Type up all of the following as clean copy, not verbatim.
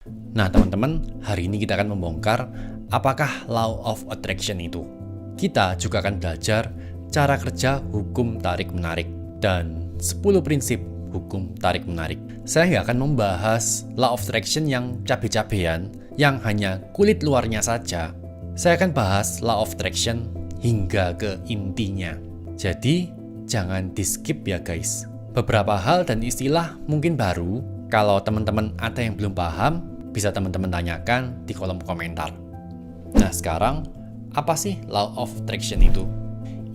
Nah teman-teman, hari ini kita akan membongkar apakah Law of Attraction itu. Kita juga akan belajar cara kerja hukum tarik-menarik dan 10 prinsip hukum tarik-menarik. Saya nggak akan membahas Law of Attraction yang cabe-cabean, yang hanya kulit luarnya saja. Saya akan bahas Law of Attraction hingga ke intinya. Jadi, jangan di-skip ya guys. Beberapa hal dan istilah mungkin baru. Kalau teman-teman ada yang belum paham, bisa teman-teman tanyakan di kolom komentar. Nah sekarang, apa sih Law of Attraction itu?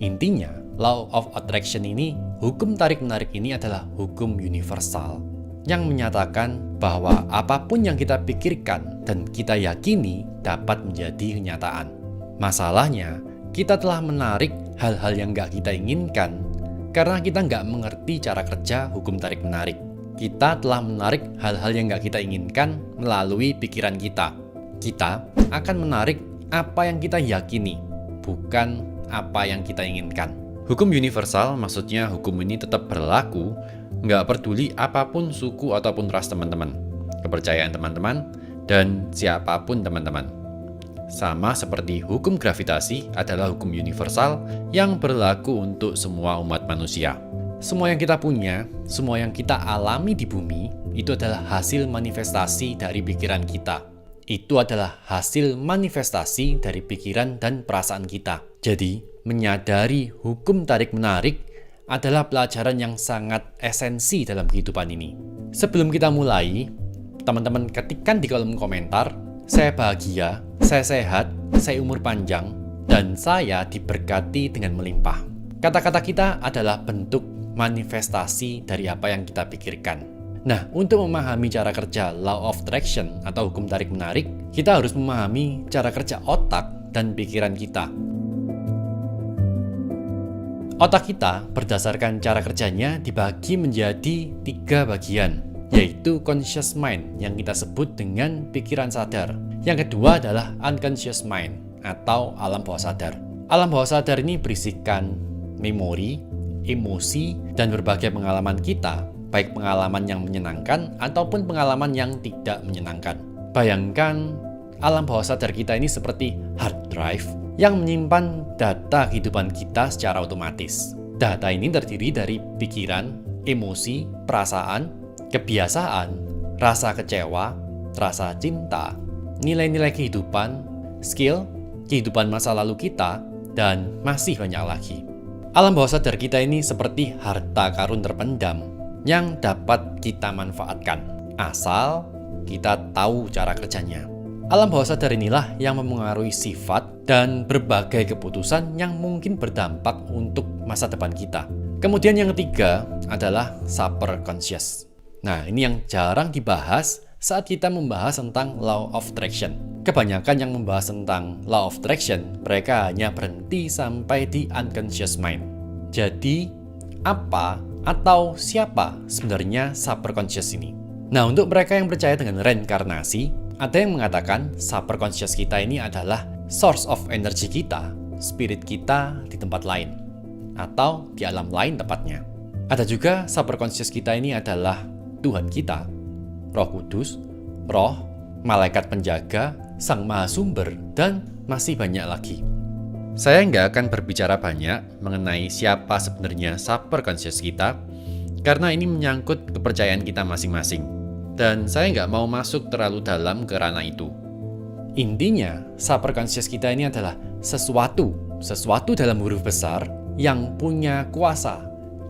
Intinya, Law of Attraction ini, hukum tarik-menarik ini adalah hukum universal yang menyatakan bahwa apapun yang kita pikirkan dan kita yakini dapat menjadi kenyataan. Masalahnya, kita telah menarik hal-hal yang nggak kita inginkan karena kita nggak mengerti cara kerja hukum tarik-menarik. Kita telah menarik hal-hal yang nggak kita inginkan melalui pikiran kita. Kita akan menarik apa yang kita yakini, bukan apa yang kita inginkan. Hukum universal maksudnya hukum ini tetap berlaku, nggak peduli apapun suku ataupun ras teman-teman, kepercayaan teman-teman, dan siapapun teman-teman. Sama seperti hukum gravitasi adalah hukum universal yang berlaku untuk semua umat manusia. Semua yang kita punya, semua yang kita alami di bumi, itu adalah hasil manifestasi dari pikiran kita. Itu adalah hasil manifestasi dari pikiran dan perasaan kita. Jadi, menyadari hukum tarik-menarik adalah pelajaran yang sangat esensi dalam kehidupan ini. Sebelum kita mulai, teman-teman ketikkan di kolom komentar, saya bahagia, saya sehat, saya umur panjang, dan saya diberkati dengan melimpah. Kata-kata kita adalah bentuk manifestasi dari apa yang kita pikirkan. Nah, untuk memahami cara kerja Law of Attraction atau hukum tarik-menarik, kita harus memahami cara kerja otak dan pikiran kita. Otak kita berdasarkan cara kerjanya dibagi menjadi 3 bagian, yaitu conscious mind yang kita sebut dengan pikiran sadar. Yang kedua adalah unconscious mind atau alam bawah sadar. Alam bawah sadar ini berisikan memori, emosi, dan berbagai pengalaman kita, baik pengalaman yang menyenangkan ataupun pengalaman yang tidak menyenangkan. Bayangkan alam bawah sadar kita ini seperti hard drive yang menyimpan data kehidupan kita secara otomatis. Data ini terdiri dari pikiran, emosi, perasaan, kebiasaan, rasa kecewa, rasa cinta, nilai-nilai kehidupan, skill, kehidupan masa lalu kita, dan masih banyak lagi. Alam bawah sadar kita ini seperti harta karun terpendam yang dapat kita manfaatkan, asal kita tahu cara kerjanya. Alam bawah sadar inilah yang memengaruhi sifat dan berbagai keputusan yang mungkin berdampak untuk masa depan kita. Kemudian yang ketiga adalah superconscious. Nah, ini yang jarang dibahas saat kita membahas tentang Law of Attraction. Kebanyakan yang membahas tentang Law of Attraction, mereka hanya berhenti sampai di unconscious mind. Jadi, apa atau siapa sebenarnya superconscious ini? Nah, untuk mereka yang percaya dengan reinkarnasi, ada yang mengatakan superconscious kita ini adalah source of energy kita, spirit kita di tempat lain, atau di alam lain tepatnya. Ada juga superconscious kita ini adalah Tuhan kita, Roh Kudus, Roh, Malaikat Penjaga, Sang Maha Sumber, dan masih banyak lagi. Saya nggak akan berbicara banyak mengenai siapa sebenarnya superconscious kita, karena ini menyangkut kepercayaan kita masing-masing, dan saya nggak mau masuk terlalu dalam ke ranah itu. Intinya, superconscious kita ini adalah sesuatu dalam huruf besar yang punya kuasa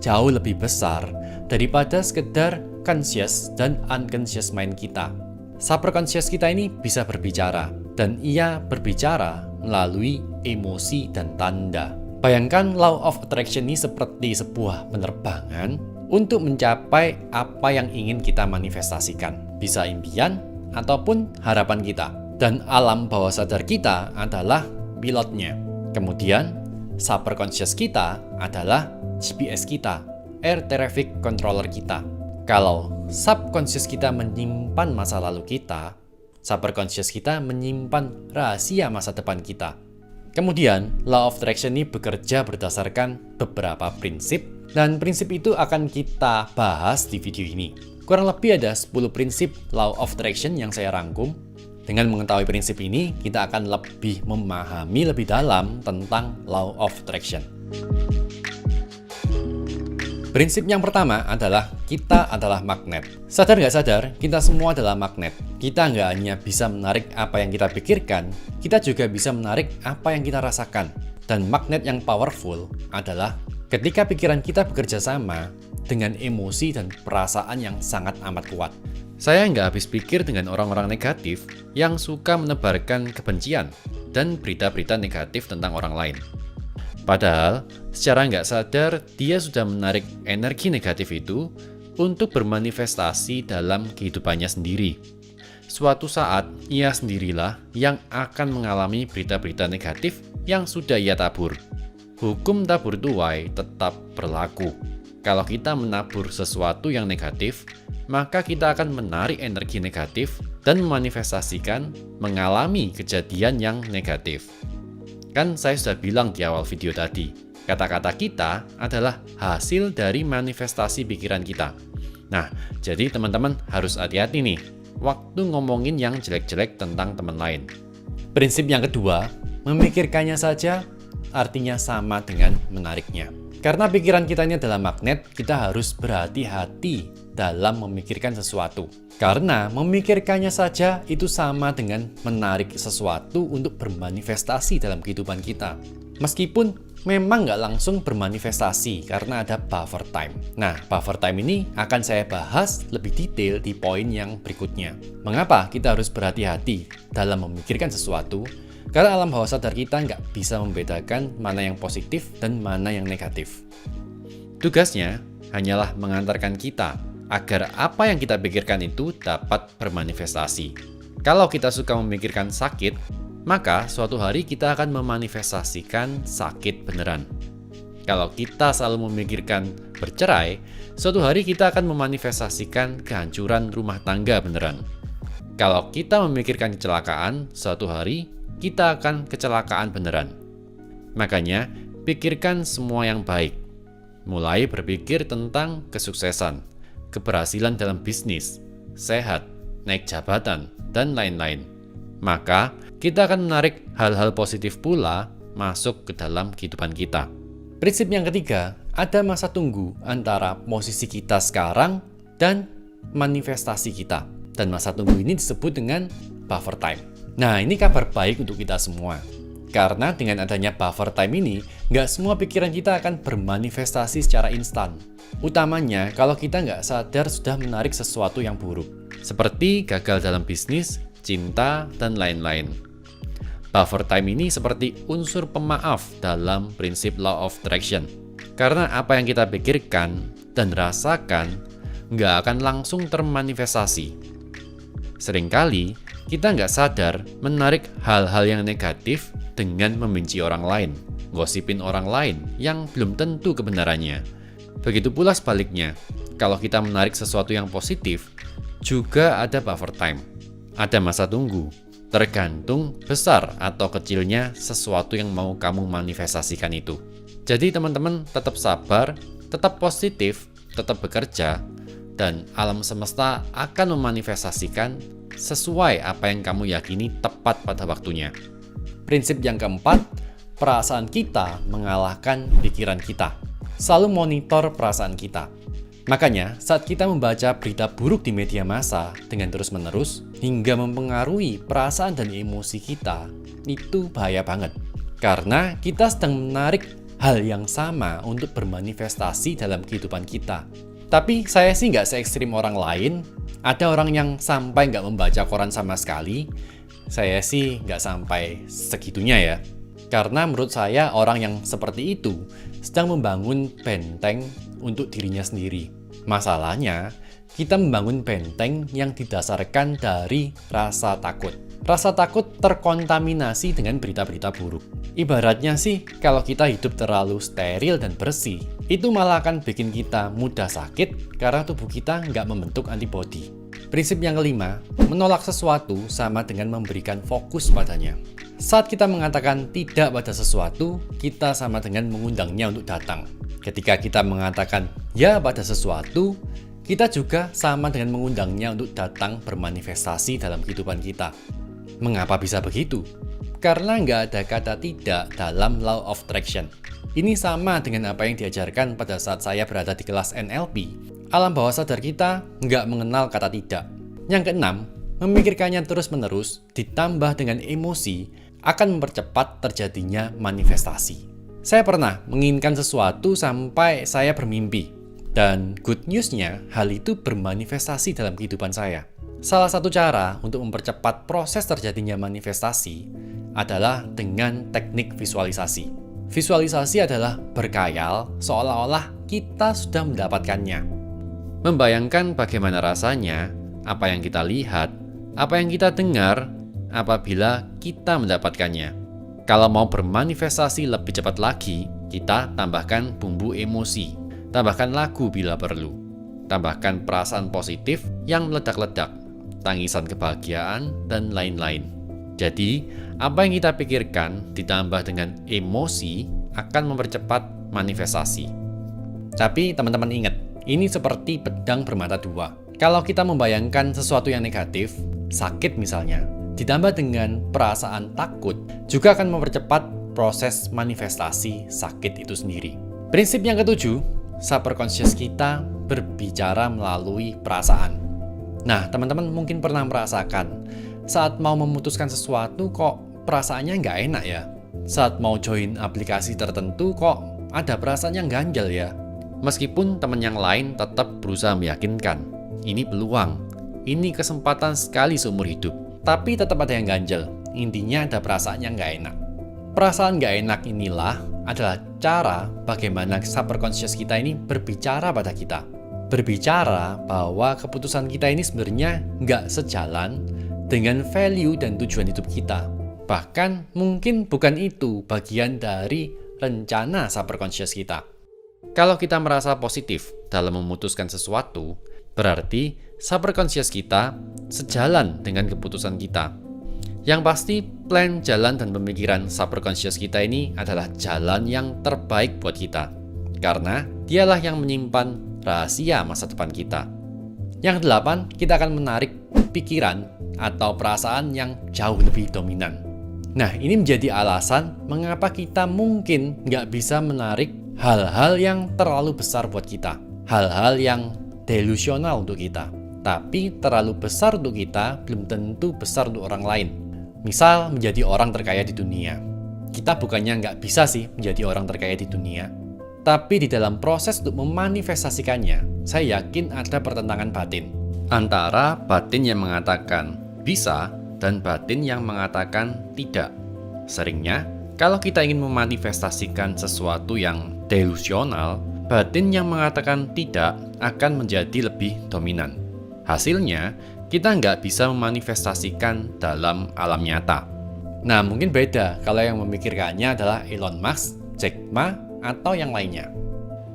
jauh lebih besar daripada sekedar conscious dan unconscious mind kita. Superconscious kita ini bisa berbicara, dan ia berbicara melalui emosi dan tanda. Bayangkan Law of Attraction ini seperti sebuah penerbangan untuk mencapai apa yang ingin kita manifestasikan. Bisa impian ataupun harapan kita. Dan alam bawah sadar kita adalah pilotnya. Kemudian, superconscious kita adalah GPS kita, air traffic controller kita. Kalau subconscious kita menyimpan masa lalu kita, superconscious kita menyimpan rahasia masa depan kita. Kemudian, Law of Attraction ini bekerja berdasarkan beberapa prinsip, dan prinsip itu akan kita bahas di video ini. Kurang lebih ada 10 prinsip Law of Attraction yang saya rangkum. Dengan mengetahui prinsip ini, kita akan lebih memahami lebih dalam tentang Law of Attraction. Prinsip yang pertama adalah kita adalah magnet. Sadar nggak sadar, kita semua adalah magnet. Kita nggak hanya bisa menarik apa yang kita pikirkan, kita juga bisa menarik apa yang kita rasakan. Dan magnet yang powerful adalah ketika pikiran kita bekerja sama dengan emosi dan perasaan yang sangat amat kuat. Saya nggak habis pikir dengan orang-orang negatif yang suka menebarkan kebencian dan berita-berita negatif tentang orang lain. Padahal, secara nggak sadar, dia sudah menarik energi negatif itu untuk bermanifestasi dalam kehidupannya sendiri. Suatu saat, ia sendirilah yang akan mengalami berita-berita negatif yang sudah ia tabur. Hukum tabur tuai tetap berlaku. Kalau kita menabur sesuatu yang negatif, maka kita akan menarik energi negatif dan memanifestasikan mengalami kejadian yang negatif. Kan saya sudah bilang di awal video tadi, kata-kata kita adalah hasil dari manifestasi pikiran kita. Nah, jadi teman-teman harus hati-hati nih, waktu ngomongin yang jelek-jelek tentang teman lain. Prinsip yang kedua, memikirkannya saja artinya sama dengan menariknya. Karena pikiran kita ini adalah magnet, kita harus berhati-hati dalam memikirkan sesuatu. Karena memikirkannya saja itu sama dengan menarik sesuatu untuk bermanifestasi dalam kehidupan kita. Meskipun memang nggak langsung bermanifestasi karena ada buffer time. Nah, buffer time ini akan saya bahas lebih detail di poin yang berikutnya. Mengapa kita harus berhati-hati dalam memikirkan sesuatu? Karena alam bawah sadar kita nggak bisa membedakan mana yang positif dan mana yang negatif. Tugasnya hanyalah mengantarkan kita agar apa yang kita pikirkan itu dapat bermanifestasi. Kalau kita suka memikirkan sakit, maka suatu hari kita akan memanifestasikan sakit beneran. Kalau kita selalu memikirkan bercerai, suatu hari kita akan memanifestasikan kehancuran rumah tangga beneran. Kalau kita memikirkan kecelakaan, suatu hari kita akan kecelakaan beneran. Makanya, pikirkan semua yang baik. Mulai berpikir tentang kesuksesan, keberhasilan dalam bisnis, sehat, naik jabatan, dan lain-lain. Maka, kita akan menarik hal-hal positif pula masuk ke dalam kehidupan kita. Prinsip yang ketiga, ada masa tunggu antara posisi kita sekarang dan manifestasi kita. Dan masa tunggu ini disebut dengan buffer time. Nah, ini kabar baik untuk kita semua. Karena dengan adanya buffer time ini, nggak semua pikiran kita akan bermanifestasi secara instan. Utamanya kalau kita nggak sadar sudah menarik sesuatu yang buruk. Seperti gagal dalam bisnis, cinta, dan lain-lain. Buffer time ini seperti unsur pemaaf dalam prinsip Law of Attraction. Karena apa yang kita pikirkan dan rasakan nggak akan langsung termanifestasi. Seringkali kita nggak sadar menarik hal-hal yang negatif dengan membenci orang lain, gosipin orang lain yang belum tentu kebenarannya. Begitu pula sebaliknya, kalau kita menarik sesuatu yang positif, juga ada buffer time. Ada masa tunggu, tergantung besar atau kecilnya sesuatu yang mau kamu manifestasikan itu. Jadi teman-teman tetap sabar, tetap positif, tetap bekerja, dan alam semesta akan memanifestasikan sesuai apa yang kamu yakini tepat pada waktunya. Prinsip yang keempat, perasaan kita mengalahkan pikiran kita. Selalu monitor perasaan kita. Makanya, saat kita membaca berita buruk di media massa dengan terus-menerus hingga mempengaruhi perasaan dan emosi kita, itu bahaya banget. Karena kita sedang menarik hal yang sama untuk bermanifestasi dalam kehidupan kita. Tapi saya sih nggak se-ekstrim orang lain. Ada orang yang sampai nggak membaca koran sama sekali. Saya sih nggak sampai segitunya ya. Karena menurut saya orang yang seperti itu sedang membangun benteng untuk dirinya sendiri. Masalahnya, kita membangun benteng yang didasarkan dari rasa takut. Rasa takut terkontaminasi dengan berita-berita buruk. Ibaratnya sih, kalau kita hidup terlalu steril dan bersih, itu malah akan bikin kita mudah sakit karena tubuh kita nggak membentuk antibodi. Prinsip yang kelima, menolak sesuatu sama dengan memberikan fokus padanya. Saat kita mengatakan tidak pada sesuatu, kita sama dengan mengundangnya untuk datang. Ketika kita mengatakan ya pada sesuatu, kita juga sama dengan mengundangnya untuk datang bermanifestasi dalam kehidupan kita. Mengapa bisa begitu? Karena nggak ada kata tidak dalam Law of Attraction. Ini sama dengan apa yang diajarkan pada saat saya berada di kelas NLP. Alam bawah sadar kita nggak mengenal kata tidak. Yang keenam, memikirkannya terus-menerus ditambah dengan emosi akan mempercepat terjadinya manifestasi. Saya pernah menginginkan sesuatu sampai saya bermimpi. Dan good news-nya, hal itu bermanifestasi dalam kehidupan saya. Salah satu cara untuk mempercepat proses terjadinya manifestasi adalah dengan teknik visualisasi. Visualisasi adalah berkhayal seolah-olah kita sudah mendapatkannya. Membayangkan bagaimana rasanya, apa yang kita lihat, apa yang kita dengar, apabila kita mendapatkannya. Kalau mau bermanifestasi lebih cepat lagi, kita tambahkan bumbu emosi, tambahkan lagu bila perlu, tambahkan perasaan positif yang meledak-ledak, tangisan kebahagiaan, dan lain-lain. Jadi, apa yang kita pikirkan ditambah dengan emosi akan mempercepat manifestasi. Tapi teman-teman ingat, ini seperti pedang bermata dua. Kalau kita membayangkan sesuatu yang negatif, sakit misalnya, ditambah dengan perasaan takut, juga akan mempercepat proses manifestasi sakit itu sendiri. Prinsip yang ketujuh, subconscious kita berbicara melalui perasaan. Nah, teman-teman mungkin pernah merasakan, saat mau memutuskan sesuatu kok perasaannya nggak enak ya? Saat mau join aplikasi tertentu kok ada perasaan yang ganjal ya? Meskipun teman yang lain tetap berusaha meyakinkan, ini peluang, ini kesempatan sekali seumur hidup. Tapi tetap ada yang ganjel, intinya ada perasaan yang nggak enak. Perasaan nggak enak inilah adalah cara bagaimana subconscious kita ini berbicara pada kita. Berbicara bahwa keputusan kita ini sebenarnya nggak sejalan dengan value dan tujuan hidup kita. Bahkan mungkin bukan itu bagian dari rencana subconscious kita. Kalau kita merasa positif dalam memutuskan sesuatu, berarti subconscious kita sejalan dengan keputusan kita. Yang pasti, plan, jalan, dan pemikiran subconscious kita ini adalah jalan yang terbaik buat kita. Karena dialah yang menyimpan rahasia masa depan kita. Yang kedelapan, kita akan menarik pikiran atau perasaan yang jauh lebih dominan. Nah, ini menjadi alasan mengapa kita mungkin nggak bisa menarik hal-hal yang terlalu besar buat kita. Hal-hal yang delusional untuk kita. Tapi terlalu besar untuk kita belum tentu besar untuk orang lain. Misal menjadi orang terkaya di dunia. Kita bukannya nggak bisa sih menjadi orang terkaya di dunia. Tapi di dalam proses untuk memanifestasikannya, saya yakin ada pertentangan batin. Antara batin yang mengatakan bisa dan batin yang mengatakan tidak. Seringnya, kalau kita ingin memanifestasikan sesuatu yang delusional, batin yang mengatakan tidak akan menjadi lebih dominan. Hasilnya, kita nggak bisa memanifestasikan dalam alam nyata. Nah, mungkin beda kalau yang memikirkannya adalah Elon Musk, Jack Ma, atau yang lainnya.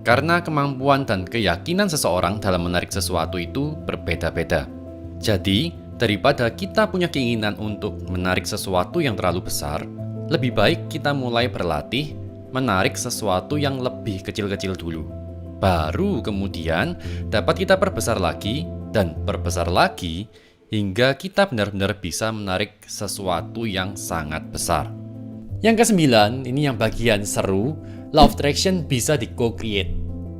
Karena kemampuan dan keyakinan seseorang dalam menarik sesuatu itu berbeda-beda. Jadi, daripada kita punya keinginan untuk menarik sesuatu yang terlalu besar, lebih baik kita mulai berlatih menarik sesuatu yang lebih kecil-kecil dulu. Baru kemudian dapat kita perbesar lagi dan perbesar lagi hingga kita benar-benar bisa menarik sesuatu yang sangat besar. Yang kesembilan, ini yang bagian seru, Law of Attraction bisa di-co-create.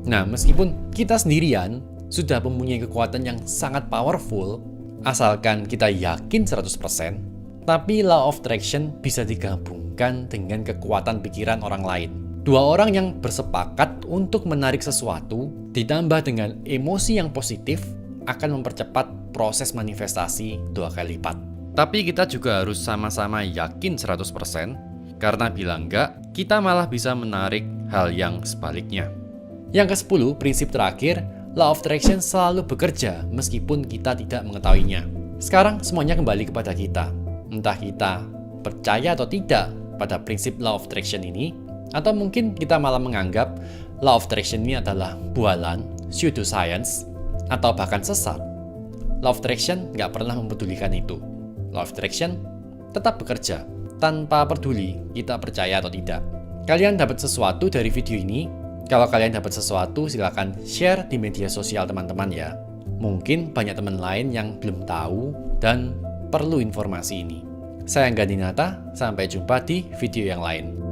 Nah, meskipun kita sendirian sudah mempunyai kekuatan yang sangat powerful, asalkan kita yakin 100%, tapi Law of Attraction bisa digabungkan dengan kekuatan pikiran orang lain. Dua orang yang bersepakat untuk menarik sesuatu, ditambah dengan emosi yang positif, akan mempercepat proses manifestasi 2 kali lipat. Tapi kita juga harus sama-sama yakin 100%, karena bila enggak, kita malah bisa menarik hal yang sebaliknya. Yang ke-10, prinsip terakhir, Law of Attraction selalu bekerja meskipun kita tidak mengetahuinya. Sekarang semuanya kembali kepada kita. Entah kita percaya atau tidak pada prinsip Law of Attraction ini, atau mungkin kita malah menganggap Law of Attraction ini adalah bualan, pseudoscience, atau bahkan sesat. Law of Attraction nggak pernah mempedulikan itu. Law of Attraction tetap bekerja, tanpa peduli kita percaya atau tidak. Kalian dapat sesuatu dari video ini, Kalau kalian dapat sesuatu, silakan share di media sosial teman-teman ya. Mungkin banyak teman lain yang belum tahu dan perlu informasi ini. Saya Angga Dinata, sampai jumpa di video yang lain.